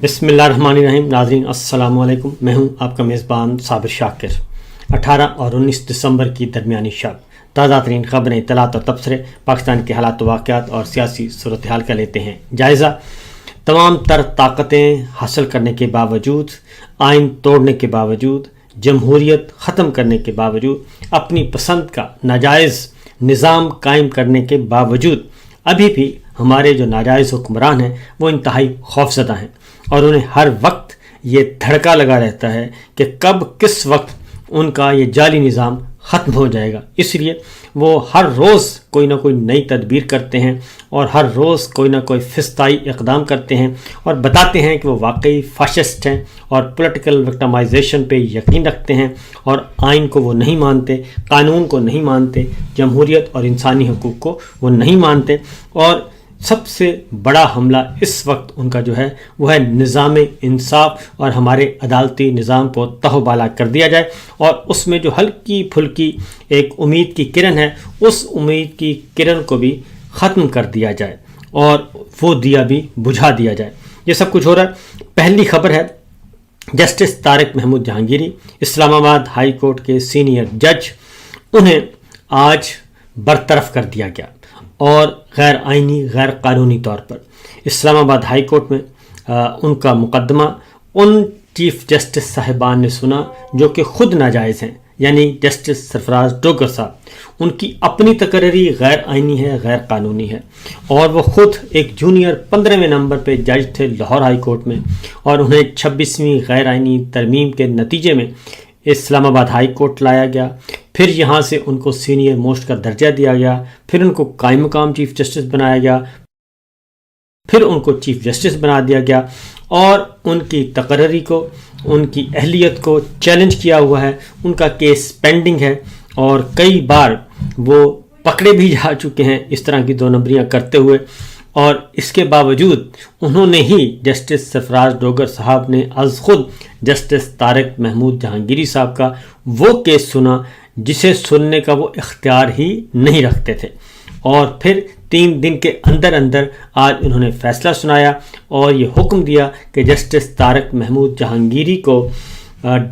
بسم اللہ الرحمن الرحیم. ناظرین السلام علیکم. میں ہوں آپ کا میزبان صابر شاکر. 18 اور 19 دسمبر کی درمیانی شب تازہ ترین خبریں، اطلاعات اور تبصرے پاکستان کے حالات و واقعات اور سیاسی صورتحال کا لیتے ہیں جائزہ. تمام تر طاقتیں حاصل کرنے کے باوجود، آئین توڑنے کے باوجود، جمہوریت ختم کرنے کے باوجود، اپنی پسند کا ناجائز نظام قائم کرنے کے باوجود ابھی بھی ہمارے جو ناجائز حکمران ہیں وہ انتہائی خوفزدہ ہیں، اور انہیں ہر وقت یہ دھڑکا لگا رہتا ہے کہ کب کس وقت ان کا یہ جعلی نظام ختم ہو جائے گا. اس لیے وہ ہر روز کوئی نہ کوئی نئی تدبیر کرتے ہیں اور ہر روز کوئی نہ کوئی فسطائی اقدام کرتے ہیں اور بتاتے ہیں کہ وہ واقعی فاشسٹ ہیں اور پولیٹیکل وکٹمائزیشن پہ یقین رکھتے ہیں اور آئین کو وہ نہیں مانتے، قانون کو نہیں مانتے، جمہوریت اور انسانی حقوق کو وہ نہیں مانتے. اور سب سے بڑا حملہ اس وقت ان کا جو ہے وہ ہے نظام انصاف اور ہمارے عدالتی نظام کو تہو بالا کر دیا جائے، اور اس میں جو ہلکی پھلکی ایک امید کی کرن ہے اس امید کی کرن کو بھی ختم کر دیا جائے اور وہ دیا بھی بجھا دیا جائے. یہ سب کچھ ہو رہا ہے. پہلی خبر ہے جسٹس طارق محمود جہانگیری، اسلام آباد ہائی کورٹ کے سینئر جج، انہیں آج برطرف کر دیا گیا اور غیر آئینی غیر قانونی طور پر اسلام آباد ہائی کورٹ میں ان کا مقدمہ ان چیف جسٹس صاحبان نے سنا جو کہ خود ناجائز ہیں، یعنی جسٹس سرفراز ڈوگر صاحب. ان کی اپنی تقرری غیر آئینی ہے، غیر قانونی ہے، اور وہ خود ایک جونیئر 15ویں نمبر پہ جج تھے لاہور ہائی کورٹ میں، اور انہیں 26ویں غیر آئینی ترمیم کے نتیجے میں اسلام آباد ہائی کورٹ لایا گیا. پھر یہاں سے ان کو سینئر موسٹ کا درجہ دیا گیا، پھر ان کو قائم مقام چیف جسٹس بنایا گیا، پھر ان کو چیف جسٹس بنا دیا گیا، اور ان کی تقرری کو، ان کی اہلیت کو چیلنج کیا ہوا ہے. ان کا کیس پینڈنگ ہے اور کئی بار وہ پکڑے بھی جا چکے ہیں اس طرح کی دو نمبریاں کرتے ہوئے، اور اس کے باوجود انہوں نے ہی جسٹس سرفراز ڈوگر صاحب نے از خود جسٹس طارق محمود جہانگیری صاحب کا وہ کیس سنا جسے سننے کا وہ اختیار ہی نہیں رکھتے تھے، اور پھر 3 دن کے اندر اندر آج انہوں نے فیصلہ سنایا اور یہ حکم دیا کہ جسٹس طارق محمود جہانگیری کو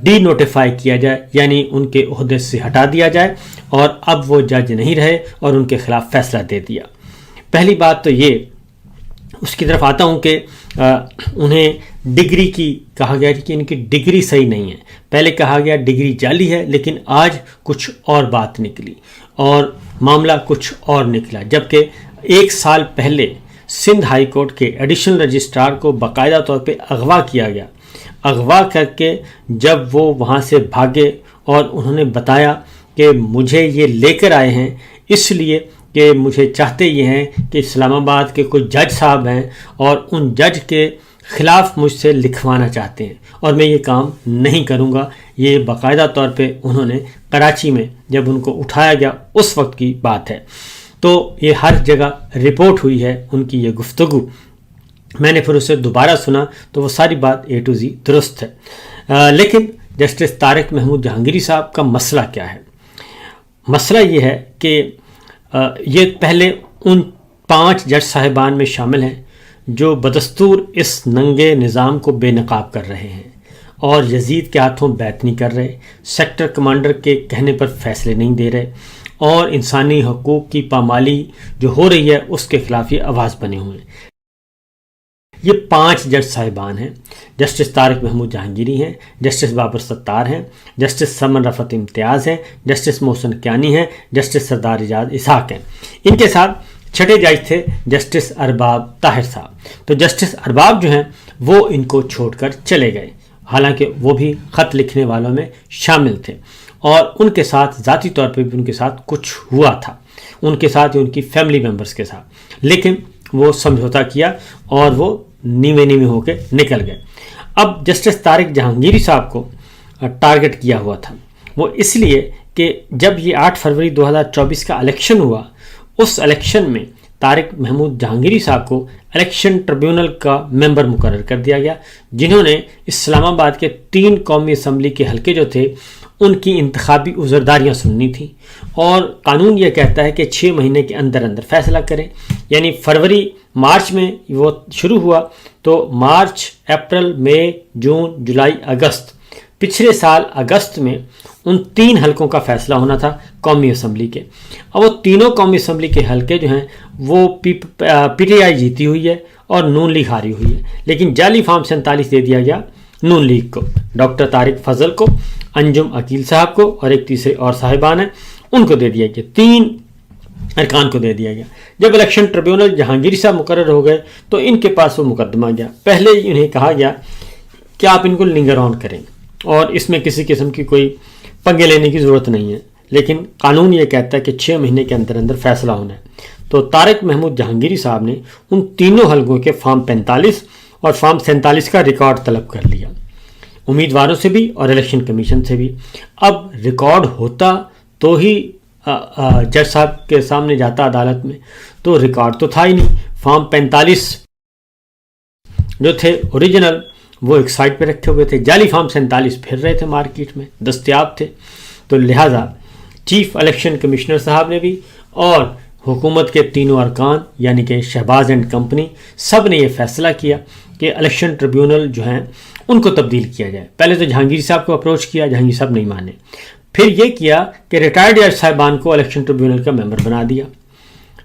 ڈی نوٹیفائی کیا جائے، یعنی ان کے عہدے سے ہٹا دیا جائے، اور اب وہ جج نہیں رہے اور ان کے خلاف فیصلہ دے دیا. پہلی بات تو یہ اس کی طرف آتا ہوں کہ انہیں ڈگری کی کہا گیا کہ ان کی ڈگری صحیح نہیں ہے. پہلے کہا گیا ڈگری جعلی ہے، لیکن آج کچھ اور بات نکلی اور معاملہ کچھ اور نکلا، جبکہ 1 سال پہلے سندھ ہائی کورٹ کے ایڈیشنل رجسٹرار کو باقاعدہ طور پہ اغوا کیا گیا. اغوا کر کے جب وہ وہاں سے بھاگے اور انہوں نے بتایا کہ مجھے یہ لے کر آئے ہیں اس لیے کہ مجھے چاہتے یہ ہیں کہ اسلام آباد کے کوئی جج صاحب ہیں اور ان جج کے خلاف مجھ سے لکھوانا چاہتے ہیں اور میں یہ کام نہیں کروں گا. یہ باقاعدہ طور پہ انہوں نے کراچی میں جب ان کو اٹھایا گیا اس وقت کی بات ہے. تو یہ ہر جگہ رپورٹ ہوئی ہے ان کی یہ گفتگو. میں نے پھر اسے دوبارہ سنا تو وہ ساری بات A to Z درست ہے. لیکن جسٹس طارق محمود جہانگیری صاحب کا مسئلہ کیا ہے؟ مسئلہ یہ ہے کہ یہ پہلے ان 5 جج صاحبان میں شامل ہیں جو بدستور اس ننگے نظام کو بے نقاب کر رہے ہیں اور یزید کے ہاتھوں بیعت نہیں کر رہے، سیکٹر کمانڈر کے کہنے پر فیصلے نہیں دے رہے، اور انسانی حقوق کی پامالی جو ہو رہی ہے اس کے خلاف یہ آواز بنے ہوئے ہیں. یہ 5 جج صاحبان ہیں. جسٹس طارق محمود جہانگیری ہیں، جسٹس بابر ستار ہیں، جسٹس سمن رفعت امتیاز ہیں، جسٹس محسن کیانی ہیں، جسٹس سردار اعجاز اسحاق ہیں. ان کے ساتھ چھٹے جج تھے جسٹس ارباب طاہر صاحب. تو جسٹس ارباب جو ہیں وہ ان کو چھوڑ کر چلے گئے، حالانکہ وہ بھی خط لکھنے والوں میں شامل تھے، اور ان کے ساتھ ذاتی طور پہ بھی ان کے ساتھ کچھ ہوا تھا، ان کے ساتھ ان کی فیملی ممبرز کے ساتھ، لیکن وہ سمجھوتا کیا اور وہ نیوے ہو کے نکل گئے. اب جسٹس طارق جہانگیری صاحب کو ٹارگٹ کیا ہوا تھا، وہ اس لیے کہ جب یہ 8 فروری 2024 کا الیکشن ہوا، اس الیکشن میں طارق محمود جہانگیری صاحب کو الیکشن ٹریبیونل کا ممبر مقرر کر دیا گیا، جنہوں نے اسلام آباد کے 3 قومی اسمبلی کے حلقے جو تھے ان کی انتخابی عذرداریاں سننی تھیں، اور قانون یہ کہتا ہے کہ 6 مہینے کے اندر اندر فیصلہ کریں. یعنی فروری مارچ میں وہ شروع ہوا، تو مارچ، اپریل، مئی، جون، جولائی، اگست، پچھلے سال اگست میں ان 3 حلقوں کا فیصلہ ہونا تھا قومی اسمبلی کے. اور وہ تینوں قومی اسمبلی کے حلقے جو ہیں وہ پی ٹی آئی جیتی ہوئی ہے اور نون لیگ ہاری ہوئی ہے، لیکن جعلی فارم 47 دے دیا گیا نون لیگ کو، ڈاکٹر طارق فضل کو، انجم عقیل صاحب کو، اور ایک تیسرے اور صاحبان ہیں ان کو دے دیا گیا، 3 ارکان کو دے دیا گیا. جب الیکشن ٹریبیونل جہانگیری صاحب مقرر ہو گئے تو ان کے پاس وہ مقدمہ گیا. پہلے انہیں کہا گیا کہ آپ ان کو لنگر آن کریں اور اس میں کسی قسم کی کوئی پنگے لینے کی ضرورت نہیں ہے، لیکن قانون یہ کہتا ہے کہ 6 مہینے کے اندر اندر فیصلہ ہونا ہے. تو طارق محمود جہانگیری صاحب نے ان تینوں حلقوں کے فارم 45 اور فارم 47 کا ریکارڈ طلب کر لیا، امیدواروں سے بھی اور الیکشن کمیشن سے بھی. اب ریکارڈ ہوتا تو ہی جج صاحب کے سامنے جاتا عدالت میں، تو ریکارڈ تو تھا ہی نہیں. فارم 45 جو تھے اوریجنل وہ ایک سائٹ پہ رکھے ہوئے تھے، جعلی فارم 47 پھر رہے تھے مارکیٹ میں، دستیاب تھے. تو لہٰذا چیف الیکشن کمشنر صاحب نے بھی اور حکومت کے تینوں ارکان یعنی کہ شہباز اینڈ کمپنی سب نے یہ فیصلہ کیا کہ الیکشن ٹریبیونل جو ہیں ان کو تبدیل کیا جائے. پہلے تو جہانگیر صاحب کو اپروچ کیا، جہانگیر صاحب نہیں مانے. پھر یہ کیا کہ ریٹائرڈ جج صاحبان کو الیکشن ٹریبیونل کا ممبر بنا دیا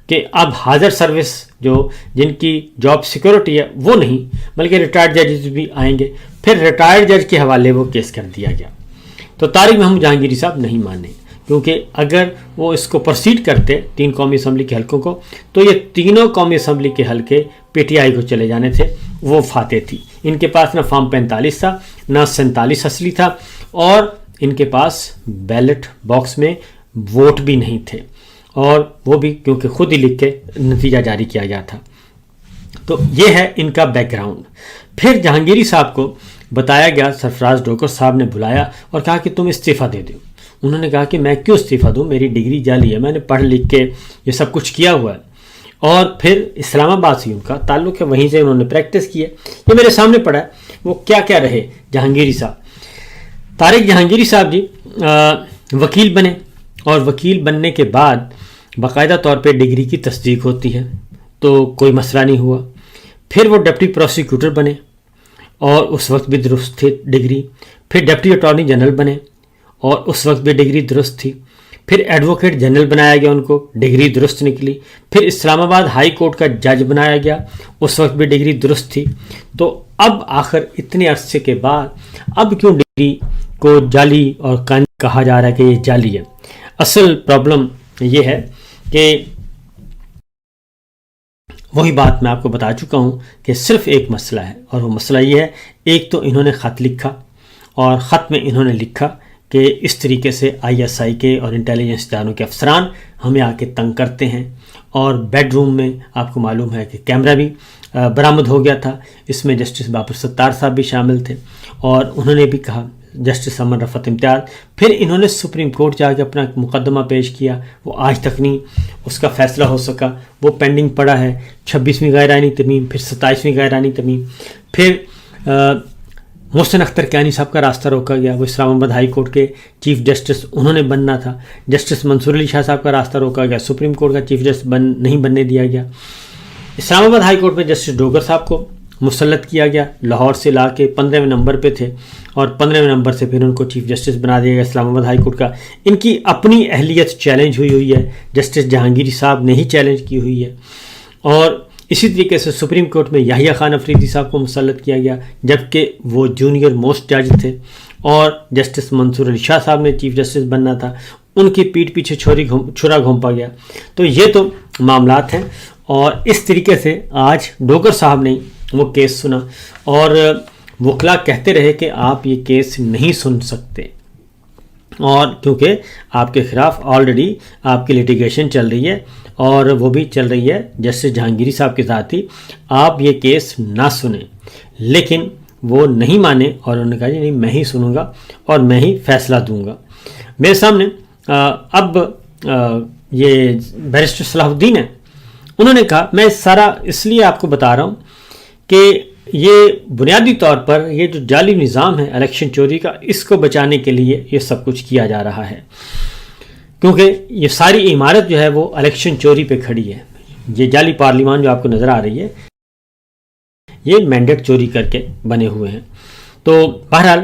کہ اب حاضر سروس جن کی جاب سیکورٹی ہے وہ نہیں بلکہ ریٹائرڈ ججز بھی آئیں گے. پھر ریٹائرڈ جج کے حوالے وہ کیس کر دیا گیا. تو طارق محمود جہانگیری صاحب نہیں مانے، کیونکہ اگر وہ اس کو پروسیڈ کرتے 3 قومی اسمبلی کے حلقوں کو تو یہ تینوں قومی اسمبلی کے حلقے پی ٹی آئی کو چلے جانے تھے. وہ فاتح تھی، ان کے پاس نہ فارم 45 تھا نہ 47 اصلی تھا، اور ان کے پاس بیلٹ باکس میں ووٹ بھی نہیں تھے، اور وہ بھی کیونکہ خود ہی لکھ کے نتیجہ جاری کیا گیا تھا. تو یہ ہے ان کا بیک گراؤنڈ. پھر جہانگیری صاحب کو بتایا گیا، سرفراز ڈوگر صاحب نے بلایا اور کہا کہ تم استعفیٰ دے دو. انہوں نے کہا کہ میں کیوں استعفیٰ دوں، میری ڈگری جعلی ہے، میں نے پڑھ لکھ کے یہ سب کچھ کیا ہوا ہے. اور پھر اسلام آباد سے ان کا تعلق ہے، وہیں سے انہوں نے پریکٹس کی ہے. یہ میرے سامنے پڑا ہے وہ کیا کیا رہے جہانگیری صاحب. طارق جہانگیری صاحب جی وکیل بنے، اور وکیل بننے کے بعد باقاعدہ طور پہ ڈگری کی تصدیق ہوتی ہے تو کوئی مسئلہ نہیں ہوا. پھر وہ ڈپٹی پروسیکیوٹر بنے اور اس وقت بھی درست تھی ڈگری. پھر ڈپٹی اٹارنی جنرل بنے اور اس وقت بھی ڈگری درست تھی. پھر ایڈوکیٹ جنرل بنایا گیا، ان کو ڈگری درست نکلی. پھر اسلام آباد ہائی کورٹ کا جج بنایا گیا، اس وقت بھی ڈگری درست تھی. تو اب آخر اتنے عرصے کے بعد اب کیوں ڈگری کو جعلی اور کہا جا رہا ہے کہ یہ جعلی ہے؟ اصل پرابلم یہ ہے کہ وہی بات میں آپ کو بتا چکا ہوں کہ صرف ایک مسئلہ ہے، اور وہ مسئلہ یہ ہے، ایک تو انہوں نے خط لکھا، اور خط میں انہوں نے لکھا کہ اس طریقے سے آئی ایس آئی کے اور انٹیلیجنس اداروں کے افسران ہمیں آ کے تنگ کرتے ہیں. اور بیڈ روم میں آپ کو معلوم ہے کہ کیمرہ بھی برآمد ہو گیا تھا، اس میں جسٹس بابر ستار صاحب بھی شامل تھے. اور انہوں نے بھی کہا، جسٹس امن رفعت امتیاز، پھر انہوں نے سپریم کورٹ جا کے اپنا مقدمہ پیش کیا، وہ آج تک نہیں اس کا فیصلہ ہو سکا، وہ پینڈنگ پڑا ہے. 26ویں غیر آئینی ترمیم، پھر 27ویں غیر آئینی ترمیم. پھر محسن اختر کیانی صاحب کا راستہ روکا گیا، وہ اسلام آباد ہائی کورٹ کے چیف جسٹس انہوں نے بننا تھا. جسٹس منصور علی شاہ صاحب کا راستہ روکا گیا، سپریم کورٹ کا چیف جسٹس نہیں بننے دیا گیا. اسلام آباد ہائی کورٹ میں جسٹس ڈوگر صاحب کو مسلط کیا گیا، لاہور سے لا کے 15ویں نمبر پہ تھے، اور 15ویں نمبر سے پھر ان کو چیف جسٹس بنا دیا گیا اسلام آباد ہائی کورٹ کا. ان کی اپنی اہلیت چیلنج ہوئی ہے، جسٹس جہانگیری صاحب نے ہی چیلنج کی ہوئی ہے. اور اسی طریقے سے سپریم کورٹ میں یحییٰ خان افریدی صاحب کو مسلط کیا گیا، جبکہ وہ جونیئر موسٹ جج تھے. اور جسٹس منصور علی شاہ صاحب نے چیف جسٹس بننا تھا، ان کی پیٹھ پیچھے چھرا گھونپا گیا. تو یہ تو معاملات ہیں. اور اس طریقے سے آج ڈوگر صاحب نے وہ کیس سنا، اور وکلا کہتے رہے کہ آپ یہ کیس نہیں سن سکتے، اور کیونکہ آپ کے خلاف آلریڈی آپ کی لیٹیگیشن چل رہی ہے، اور وہ بھی چل رہی ہے جسٹس جہانگیری صاحب کے ساتھ ہی، آپ یہ کیس نہ سنیں. لیکن وہ نہیں مانے، اور انہوں نے کہا جی نہیں، میں ہی سنوں گا اور میں ہی فیصلہ دوں گا. میرے سامنے اب یہ بیرسٹر صلاح الدین ہے، انہوں نے کہا، میں سارا اس لیے آپ کو بتا رہا ہوں کہ یہ بنیادی طور پر یہ جو جعلی نظام ہے الیکشن چوری کا، اس کو بچانے کے لیے یہ سب کچھ کیا جا رہا ہے، کیونکہ یہ ساری عمارت جو ہے وہ الیکشن چوری پہ کھڑی ہے۔ یہ جعلی پارلیمان جو آپ کو نظر آ رہی ہے یہ مینڈیٹ چوری کر کے بنے ہوئے ہیں۔ تو بہرحال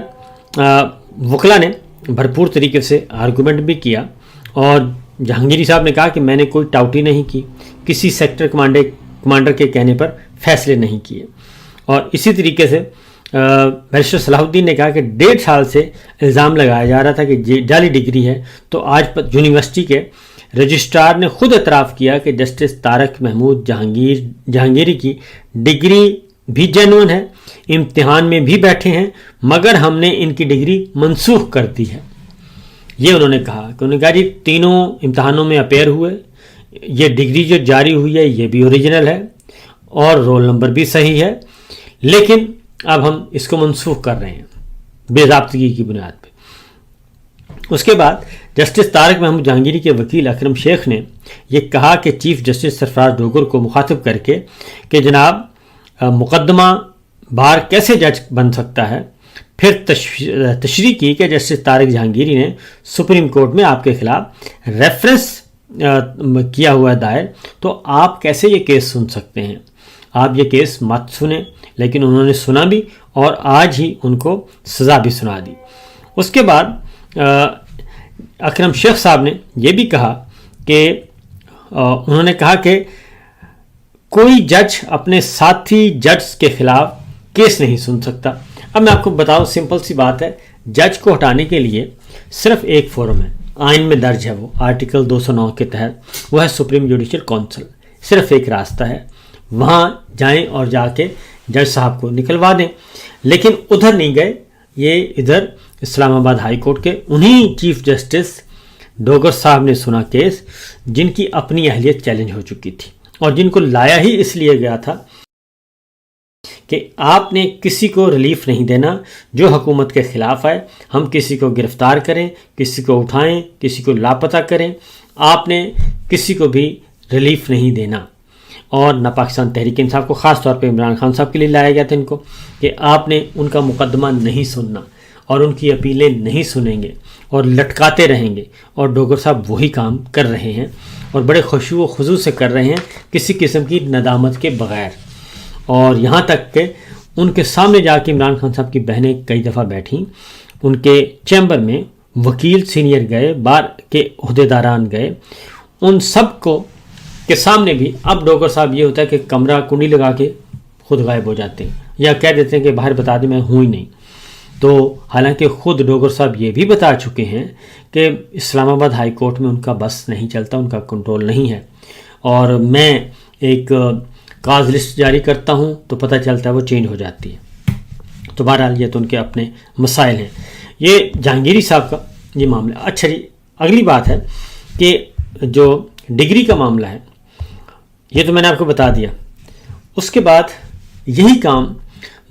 وکلا نے بھرپور طریقے سے آرگومنٹ بھی کیا، اور جہانگیری صاحب نے کہا کہ میں نے کوئی ٹاؤٹی نہیں کی، کسی سیکٹر کمانڈر کے کہنے پر فیصلے نہیں کیے۔ اور اسی طریقے سے بیرسٹر صلاح الدین نے کہا کہ 1.5 سال سے الزام لگایا جا رہا تھا کہ جعلی ڈگری ہے، تو آج یونیورسٹی کے رجسٹرار نے خود اعتراف کیا کہ جسٹس طارق محمود جہانگیری کی ڈگری بھی جینوئن ہے، امتحان میں بھی بیٹھے ہیں، مگر ہم نے ان کی ڈگری منسوخ کر دی ہے۔ یہ انہوں نے کہا کہ انہوں نے کہا جی تینوں امتحانوں میں اپیئر ہوئے، یہ ڈگری جو جاری ہوئی ہے یہ بھی اوریجنل ہے اور رول نمبر بھی صحیح ہے، لیکن اب ہم اس کو منسوخ کر رہے ہیں بے ضابطگی کی بنیاد پہ۔ اس کے بعد جسٹس طارق محمود جہانگیری کے وکیل اکرم شیخ نے یہ کہا کہ چیف جسٹس سرفراز ڈوگر کو مخاطب کر کے کہ جناب مقدمہ بار کیسے جج بن سکتا ہے، پھر تشریح کی کہ جسٹس طارق جہانگیری نے سپریم کورٹ میں آپ کے خلاف ریفرنس کیا ہوا ہے دائر، تو آپ کیسے یہ کیس سن سکتے ہیں، آپ یہ کیس مت سنیں، لیکن انہوں نے سنا بھی اور آج ہی ان کو سزا بھی سنا دی۔ اس کے بعد اکرم شیخ صاحب نے یہ بھی کہا کہ انہوں نے کہا کہ کوئی جج اپنے ساتھی جج کے خلاف کیس نہیں سن سکتا۔ اب میں آپ کو بتاؤں، سمپل سی بات ہے، جج کو ہٹانے کے لیے صرف ایک فورم ہے، آئین میں درج ہے، وہ آرٹیکل 209 کے تحت، وہ ہے سپریم جوڈیشل کونسل۔ صرف ایک راستہ ہے، وہاں جائیں اور جا کے جج صاحب کو نکلوا دیں، لیکن ادھر نہیں گئے، یہ ادھر اسلام آباد ہائی کورٹ کے انہی چیف جسٹس ڈوگر صاحب نے سنا کیس، جن کی اپنی اہلیت چیلنج ہو چکی تھی اور جن کو لایا ہی اس لیے گیا تھا کہ آپ نے کسی کو ریلیف نہیں دینا جو حکومت کے خلاف آئے، ہم کسی کو گرفتار کریں، کسی کو اٹھائیں، کسی کو لاپتہ کریں، آپ نے کسی کو بھی ریلیف نہیں دینا۔ اور نہ پاکستان تحریک انصاف کو، خاص طور پہ عمران خان صاحب کے لیے لایا گیا تھا ان کو، کہ آپ نے ان کا مقدمہ نہیں سننا اور ان کی اپیلیں نہیں سنیں گے اور لٹکاتے رہیں گے، اور ڈوگر صاحب وہی کام کر رہے ہیں اور بڑے خشوع و خضوع سے کر رہے ہیں، کسی قسم کی ندامت کے بغیر۔ اور یہاں تک کہ ان کے سامنے جا کے عمران خان صاحب کی بہنیں کئی دفعہ بیٹھیں، ان کے چیمبر میں وکیل سینئر گئے، بار کے عہدیداران گئے، ان سب کو کے سامنے بھی اب ڈوگر صاحب یہ ہوتا ہے کہ کمرہ کنڈی لگا کے خود غائب ہو جاتے ہیں یا کہہ دیتے ہیں کہ باہر بتا دیں میں ہوں ہی نہیں۔ تو حالانکہ خود ڈوگر صاحب یہ بھی بتا چکے ہیں کہ اسلام آباد ہائی کورٹ میں ان کا بس نہیں چلتا، ان کا کنٹرول نہیں ہے، اور میں ایک کاز لسٹ جاری کرتا ہوں تو پتہ چلتا ہے وہ چینج ہو جاتی ہے۔ تو بہرحال یہ تو ان کے اپنے مسائل ہیں۔ یہ جہانگیری صاحب کا یہ معاملہ۔ اچھا جی، اگلی بات ہے کہ جو ڈگری کا معاملہ ہے، یہ تو میں نے آپ کو بتا دیا۔ اس کے بعد یہی کام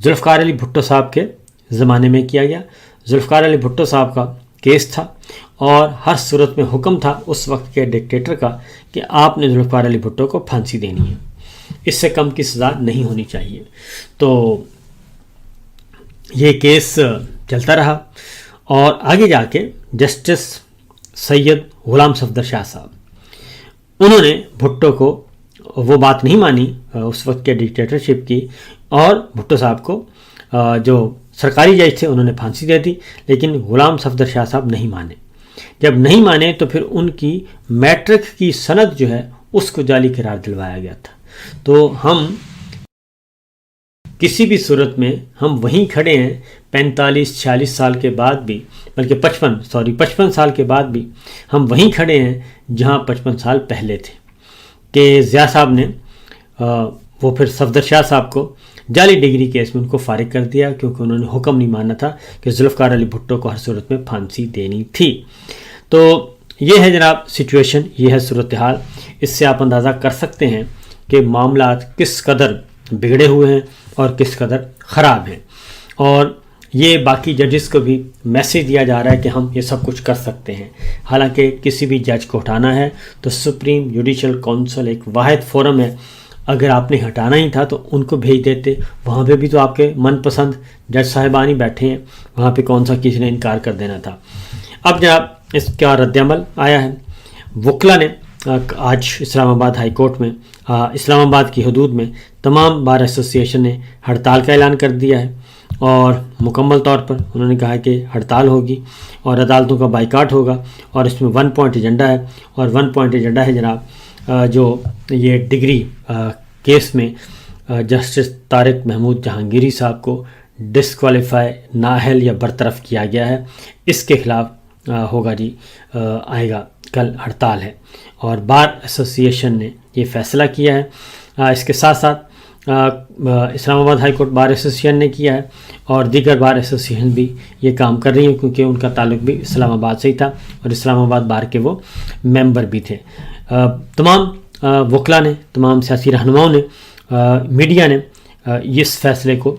ذوالفقار علی بھٹو صاحب کے زمانے میں کیا گیا۔ ذوالفقار علی بھٹو صاحب کا کیس تھا اور ہر صورت میں حکم تھا اس وقت کے ڈکٹیٹر کا کہ آپ نے ذوالفقار علی بھٹو کو پھانسی دینی ہے، اس سے کم کی سزا نہیں ہونی چاہیے۔ تو یہ کیس چلتا رہا اور آگے جا کے جسٹس سید غلام صفدر شاہ صاحب، انہوں نے بھٹو کو وہ بات نہیں مانی اس وقت کے ڈکٹیٹرشپ کی، اور بھٹو صاحب کو جو سرکاری جج تھے انہوں نے پھانسی دے دی، لیکن غلام صفدر شاہ صاحب نہیں مانے۔ جب نہیں مانے تو پھر ان کی میٹرک کی سند جو ہے اس کو جعلی قرار دلوایا گیا تھا۔ تو ہم کسی بھی صورت میں ہم وہیں کھڑے ہیں 45-46 سال کے بعد بھی، بلکہ 55 سال کے بعد بھی ہم وہیں کھڑے ہیں جہاں 55 سال پہلے تھے، کہ ضیاء صاحب نے وہ پھر صفدر شاہ صاحب کو جعلی ڈگری کیس میں ان کو فارغ کر دیا، کیونکہ انہوں نے حکم نہیں مانا تھا کہ ذوالفقار علی بھٹو کو ہر صورت میں پھانسی دینی تھی۔ تو یہ ہے جناب سچویشن، یہ ہے صورتحال۔ اس سے آپ اندازہ کر سکتے ہیں کہ معاملات کس قدر بگڑے ہوئے ہیں اور کس قدر خراب ہیں، اور یہ باقی ججز کو بھی میسیج دیا جا رہا ہے کہ ہم یہ سب کچھ کر سکتے ہیں۔ حالانکہ کسی بھی جج کو ہٹانا ہے تو سپریم جوڈیشل کونسل ایک واحد فورم ہے، اگر آپ نے ہٹانا ہی تھا تو ان کو بھیج دیتے، وہاں پہ بھی تو آپ کے من پسند جج صاحبان ہی بیٹھے ہیں، وہاں پہ کون سا کسی نے انکار کر دینا تھا۔ اب جناب اس کا رد عمل آیا ہے، وکلا نے آج اسلام آباد ہائی کورٹ میں اسلام آباد کی حدود میں تمام بار ایسوسی ایشن نے ہڑتال کا اعلان کر دیا ہے، اور مکمل طور پر انہوں نے کہا کہ ہڑتال ہوگی اور عدالتوں کا بائیکاٹ ہوگا، اور اس میں 1 پوائنٹ ایجنڈا ہے، اور 1 پوائنٹ ایجنڈا ہے جناب جو یہ ڈگری کیس میں جسٹس طارق محمود جہانگیری صاحب کو ڈسکوالیفائی، نااہل یا برطرف کیا گیا ہے، اس کے خلاف ہوگا جی، آئے گا کل ہڑتال ہے، اور بار ایسوسی ایشن نے یہ فیصلہ کیا ہے۔ اس کے ساتھ ساتھ اسلام آباد ہائی کورٹ بار ایسوسی ایشن نے کیا ہے، اور دیگر بار ایسوسی ایشن بھی یہ کام کر رہی ہیں، کیونکہ ان کا تعلق بھی اسلام آباد سے ہی تھا اور اسلام آباد بار کے وہ ممبر بھی تھے۔ تمام وکلا نے، تمام سیاسی رہنماؤں نے، میڈیا نے اس فیصلے کو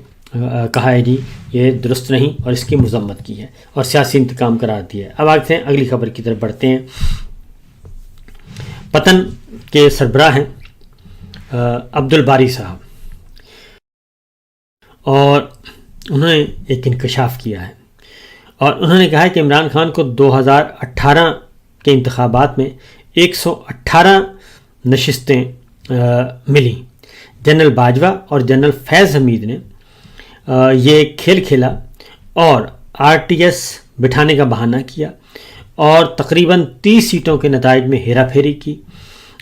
کہا ہے جی یہ درست نہیں، اور اس کی مذمت کی ہے اور سیاسی انتقام قرار دیا ہے۔ اب آگے ہیں، اگلی خبر کی طرف بڑھتے ہیں۔ پتن کے سربراہ ہیں عبد الباری صاحب، اور انہوں نے ایک انکشاف کیا ہے، اور انہوں نے کہا ہے کہ عمران خان کو 2018 کے انتخابات میں 118 نشستیں ملی۔ جنرل باجوہ اور جنرل فیض حمید نے یہ کھیل کھیلا اور RTS بٹھانے کا بہانہ کیا، اور تقریباً 30 سیٹوں کے نتائج میں ہیرا پھیری کی،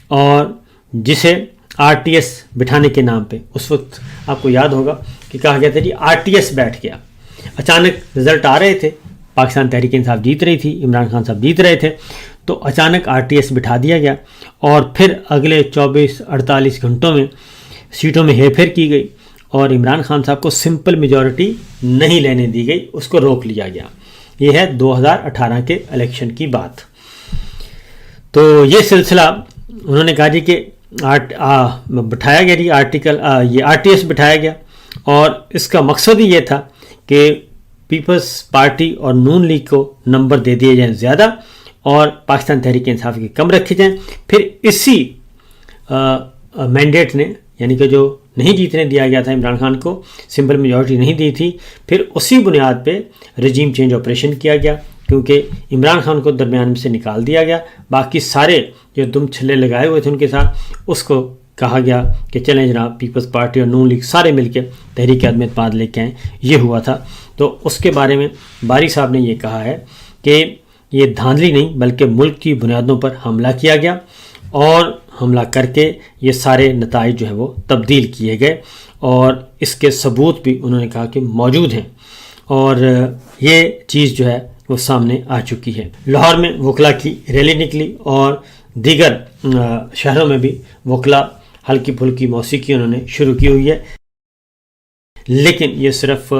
اور جسے RTS بٹھانے کے نام پہ اس وقت آپ کو یاد ہوگا کہ کہا گیا تھا جی RTS بیٹھ گیا۔ اچانک رزلٹ آ رہے تھے، پاکستان تحریک انصاف جیت رہی تھی، عمران خان صاحب جیت رہے تھے، تو اچانک RTS بٹھا دیا گیا، اور پھر اگلے 24-48 گھنٹوں میں سیٹوں میں ہیر پھیر کی گئی، اور عمران خان صاحب کو سمپل میجورٹی نہیں لینے دی گئی، اس کو روک لیا گیا۔ یہ ہے 2018 کے الیکشن کی بات۔ تو یہ سلسلہ انہوں نے کہا جی کہ بٹھایا گیا جی یہ RTS بٹھایا گیا، اور اس کا مقصد ہی یہ تھا کہ پیپلز پارٹی اور نون لیگ کو نمبر دے دیے جائیں زیادہ، اور پاکستان تحریک انصاف کے کم رکھے جائیں۔ پھر اسی مینڈیٹ نے، یعنی کہ جو نہیں جیتنے دیا گیا تھا عمران خان کو، سمپل میجورٹی نہیں دی تھی، پھر اسی بنیاد پہ رجیم چینج آپریشن کیا گیا، کیونکہ عمران خان کو درمیان میں سے نکال دیا گیا، باقی سارے جو دم چھلے لگائے ہوئے تھے ان کے ساتھ، اس کو کہا گیا کہ چلیں جناب پیپلز پارٹی اور نون لیگ سارے مل کے تحریک عدم اعتماد لے کے آئیں، یہ ہوا تھا۔ تو اس کے بارے میں باری صاحب نے یہ کہا ہے کہ یہ دھاندلی نہیں بلکہ ملک کی بنیادوں پر حملہ کیا گیا، اور حملہ کر کے یہ سارے نتائج جو ہیں وہ تبدیل کیے گئے، اور اس کے ثبوت بھی انہوں نے کہا کہ موجود ہیں، اور یہ چیز جو ہے وہ سامنے آ چکی ہے۔ لاہور میں وکلا کی ریلی نکلی، اور دیگر شہروں میں بھی وکلا ہلکی پھلکی موسیقی انہوں نے شروع کی ہوئی ہے، لیکن یہ صرف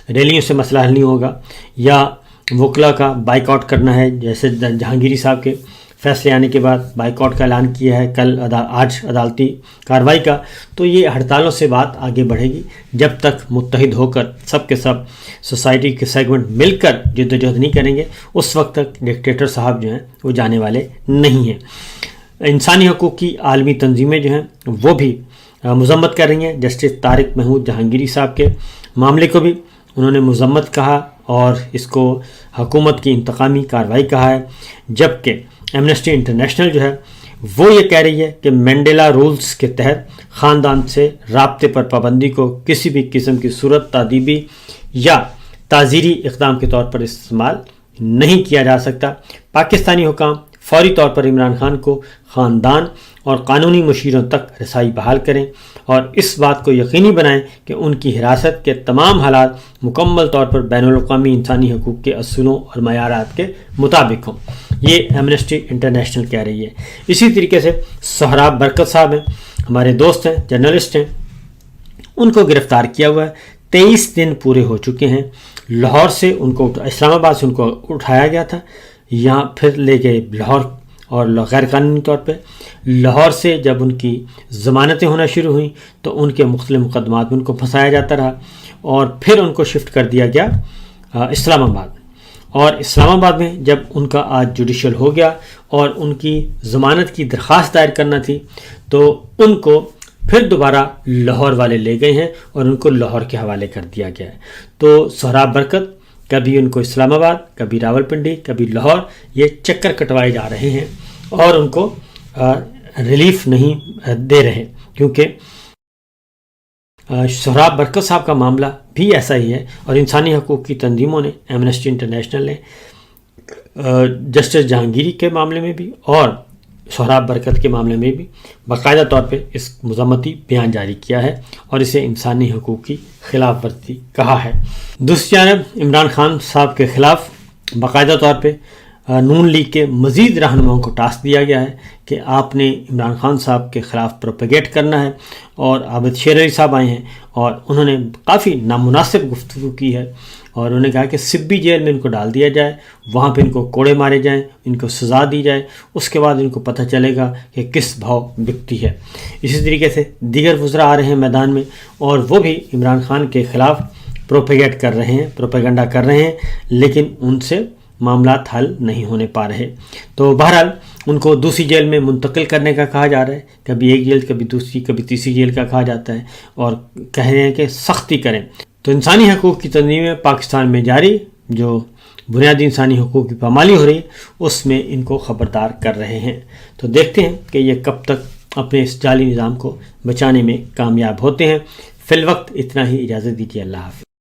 ریلیوں سے مسئلہ حل نہیں ہوگا، یا وکلا کا بائیک آؤٹ کرنا ہے، جیسے جہانگیری صاحب کے فیصلے آنے کے بعد بائیک آؤٹ کا اعلان کیا ہے آج عدالتی کارروائی کا، تو یہ ہڑتالوں سے بات آگے بڑھے گی جب تک متحد ہو کر سب کے سب سوسائٹی کے سیگمنٹ مل کر جدوجہد نہیں کریں گے، اس وقت تک ڈکٹیٹر صاحب جو ہیں وہ جانے والے نہیں ہیں۔ انسانی حقوق کی عالمی تنظیمیں جو ہیں وہ بھی مذمت کر رہی ہیں، جسٹس طارق محمود جہانگیری صاحب کے معاملے کو بھی انہوں نے مذمت کہا، اور اس کو حکومت کی انتقامی کارروائی کہا ہے، جبکہ ایمنسٹی انٹرنیشنل جو ہے وہ یہ کہہ رہی ہے کہ مینڈیلا رولز کے تحت خاندان سے رابطے پر پابندی کو کسی بھی قسم کی صورت تادیبی یا تعزیری اقدام کے طور پر استعمال نہیں کیا جا سکتا۔ پاکستانی حکام فوری طور پر عمران خان کو خاندان اور قانونی مشیروں تک رسائی بحال کریں، اور اس بات کو یقینی بنائیں کہ ان کی حراست کے تمام حالات مکمل طور پر بین الاقوامی انسانی حقوق کے اصولوں اور معیارات کے مطابق ہوں، یہ ایمنسٹی انٹرنیشنل کہہ رہی ہے۔ اسی طریقے سے سہراب برکت صاحب ہیں، ہمارے دوست ہیں، جرنلسٹ ہیں، ان کو گرفتار کیا ہوا ہے، 23 دن پورے ہو چکے ہیں۔ لاہور سے ان کو اسلام آباد سے ان کو اٹھایا گیا تھا، یہاں پھر لے گئے لاہور، اور غیر قانونی طور پہ لاہور سے جب ان کی ضمانتیں ہونا شروع ہوئیں تو ان کے مختلف مقدمات میں ان کو پھنسایا جاتا رہا، اور پھر ان کو شفٹ کر دیا گیا اسلام آباد، اور اسلام آباد میں جب ان کا آج جوڈیشل ہو گیا اور ان کی ضمانت کی درخواست دائر کرنا تھی، تو ان کو پھر دوبارہ لاہور والے لے گئے ہیں اور ان کو لاہور کے حوالے کر دیا گیا ہے۔ تو سہراب برکت کبھی ان کو اسلام آباد، کبھی راولپنڈی، کبھی لاہور، یہ چکر کٹوائے جا رہے ہیں اور ان کو ریلیف نہیں دے رہے، کیونکہ سہراب برکت صاحب کا معاملہ بھی ایسا ہی ہے، اور انسانی حقوق کی تنظیموں نے، ایمنسٹی انٹرنیشنل نے جسٹس جہانگیری کے معاملے میں بھی اور سہراب برکت کے معاملے میں بھی باقاعدہ طور پہ اس مذمتی بیان جاری کیا ہے اور اسے انسانی حقوق کی خلاف ورزی کہا ہے۔ دوسری جانب عمران خان صاحب کے خلاف باقاعدہ طور پہ نون لیگ کے مزید رہنماؤں کو ٹاسک دیا گیا ہے کہ آپ نے عمران خان صاحب کے خلاف پروپیگیٹ کرنا ہے، اور عابد شیر علی صاحب آئے ہیں اور انہوں نے کافی نامناسب گفتگو کی ہے، اور انہوں نے کہا کہ سبی جیل میں ان کو ڈال دیا جائے، وہاں پہ ان کو کوڑے مارے جائیں، ان کو سزا دی جائے، اس کے بعد ان کو پتہ چلے گا کہ کس بھاؤ بکتی ہے۔ اسی طریقے سے دیگر وزراء آ رہے ہیں میدان میں، اور وہ بھی عمران خان کے خلاف پروپیگیٹ کر رہے ہیں، پروپیگنڈا کر رہے ہیں، لیکن ان سے معاملات حل نہیں ہونے پا رہے۔ تو بہرحال ان کو دوسری جیل میں منتقل کرنے کا کہا جا رہا ہے، کبھی ایک جیل، کبھی دوسری، کبھی تیسری جیل کا کہا جاتا ہے، اور کہہ رہے ہیں کہ سختی کریں۔ تو انسانی حقوق کی تنظیمیں پاکستان میں جاری جو بنیادی انسانی حقوق کی پامالی ہو رہی ہے اس میں ان کو خبردار کر رہے ہیں۔ تو دیکھتے ہیں کہ یہ کب تک اپنے اس جعلی نظام کو بچانے میں کامیاب ہوتے ہیں۔ فی الوقت اتنا ہی، اجازت دیجیے، اللہ حافظ۔